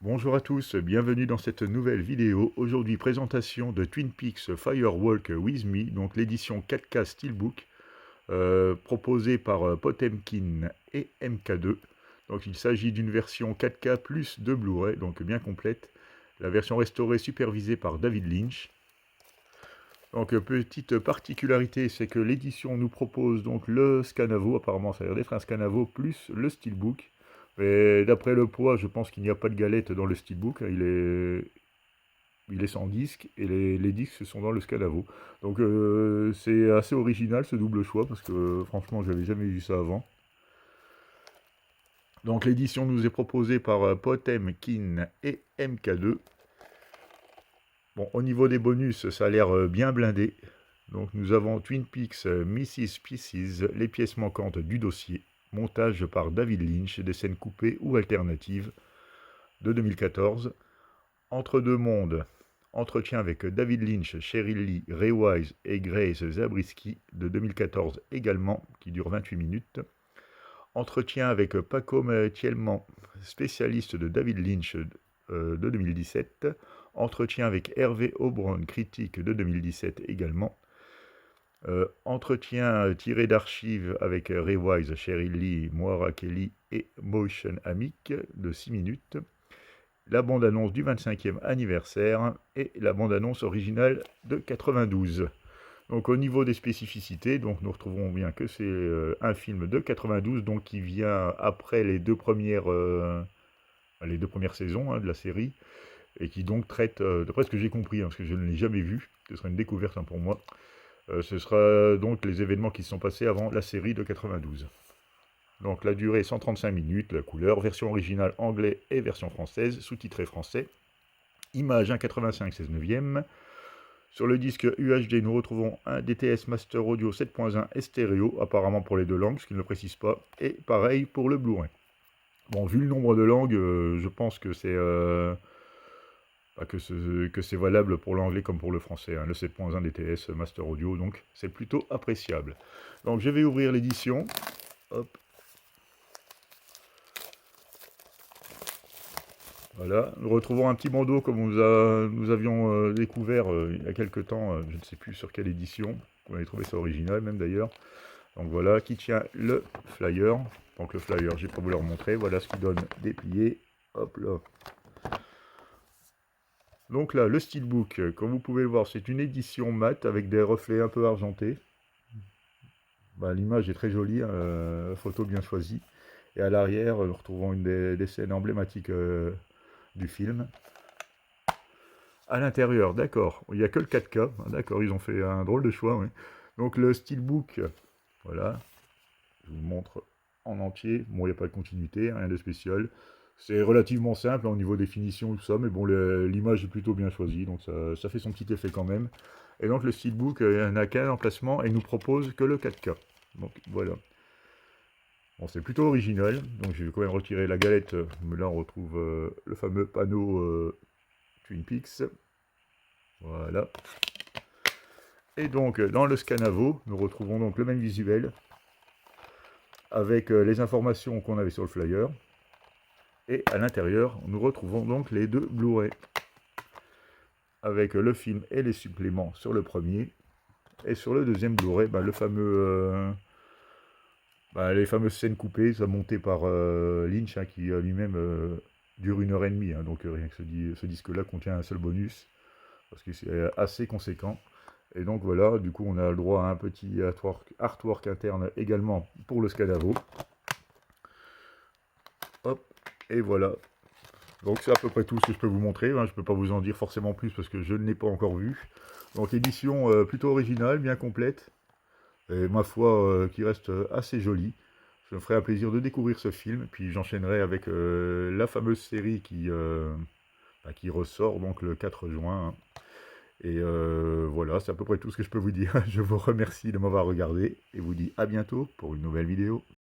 Bonjour à tous, bienvenue dans cette nouvelle vidéo. Aujourd'hui, présentation de Twin Peaks Firewalk with Me, donc l'édition 4K Steelbook, proposée par Potemkin et MK2. Donc il s'agit d'une version 4K plus de Blu-ray, donc bien complète. La version restaurée supervisée par David Lynch. Donc petite particularité, c'est que l'édition nous propose donc le Scanavo, apparemment ça a l'air d'être un Scanavo plus le Steelbook. Mais d'après le poids, je pense qu'il n'y a pas de galette dans le Steelbook, il est sans disque et les disques sont dans le Scanavo. Donc c'est assez original ce double choix parce que franchement j'avais jamais vu ça avant. Donc l'édition nous est proposée par Potemkin et MK2. Bon, au niveau des bonus, ça a l'air bien blindé. Donc nous avons Twin Peaks Mrs. Pieces, les pièces manquantes du dossier, montage par David Lynch, des scènes coupées ou alternatives de 2014. Entre deux mondes, entretien avec David Lynch, Cheryl Lee, Ray Wise et Grace Zabriskie de 2014 également, qui dure 28 minutes. Entretien avec Paco Thielman, spécialiste de David Lynch de 2017. Entretien avec Hervé Aubron, critique de 2017 également. Entretien tiré d'archives avec Ray Wise, Cheryl Lee, Moira Kelly et Motion Amic de 6 minutes. La bande-annonce du 25e anniversaire et la bande-annonce originale de 92. Donc au niveau des spécificités, donc nous retrouvons bien que c'est un film de 92, donc qui vient après les deux premières saisons de la série, et qui donc traite, d'après ce que j'ai compris, parce que je ne l'ai jamais vu, ce sera une découverte pour moi, ce sera donc les événements qui se sont passés avant la série de 92. Donc la durée 135 minutes, la couleur, version originale anglais et version française, sous-titré français. Image 1,85 16 neuvième. Sur le disque UHD, nous retrouvons un DTS Master Audio 7.1 et stéréo, apparemment pour les deux langues, ce qui ne le précise pas. Et pareil pour le Blu-ray. Bon, vu le nombre de langues, je pense que c'est valable pour l'anglais comme pour le français, le 7.1 DTS Master Audio, donc c'est plutôt appréciable. Donc je vais ouvrir l'édition. Hop. Voilà, nous retrouvons un petit bandeau comme nous avions découvert il y a quelques temps, je ne sais plus sur quelle édition, on avait trouvé ça original même d'ailleurs. Donc voilà, qui tient le flyer. Donc le flyer, je vais pas vous le remontrer, voilà ce qui donne déplié. Hop là. Donc là, le steelbook, comme vous pouvez le voir, c'est une édition mat avec des reflets un peu argentés. Bah, l'image est très jolie, photo bien choisie. Et à l'arrière, nous retrouvons une des scènes emblématiques du film. À l'intérieur, d'accord, il n'y a que le 4K, d'accord, ils ont fait un drôle de choix, oui. Donc le steelbook, voilà, je vous montre en entier. Bon, il n'y a pas de continuité, rien de spécial. C'est relativement simple au niveau des finitions, tout ça, mais bon, l'image est plutôt bien choisie, donc ça fait son petit effet quand même. Et donc le steelbook n'a qu'un emplacement et il nous propose que le 4K. Donc voilà. Bon, c'est plutôt original, donc je vais quand même retirer la galette, mais là on retrouve le fameux panneau Twin Peaks. Voilà. Et donc dans le Scanavo, nous retrouvons donc le même visuel avec les informations qu'on avait sur le flyer. Et à l'intérieur, nous retrouvons donc les deux Blu-ray avec le film et les suppléments sur le premier. Et sur le deuxième Blu-ray, les fameuses scènes coupées, ça montées par Lynch, qui lui-même dure 1 h 30. Donc rien que ce disque-là contient un seul bonus, parce que c'est assez conséquent. Et donc voilà, du coup on a le droit à un petit artwork interne également pour le Scanavo. Hop, et voilà. Donc c'est à peu près tout ce que je peux vous montrer, je ne peux pas vous en dire forcément plus parce que je ne l'ai pas encore vu. Donc édition plutôt originale, bien complète, et ma foi qui reste assez jolie. Je me ferai un plaisir de découvrir ce film, puis j'enchaînerai avec la fameuse série qui ressort donc le 4 juin. Et voilà, c'est à peu près tout ce que je peux vous dire. Je vous remercie de m'avoir regardé et vous dis à bientôt pour une nouvelle vidéo.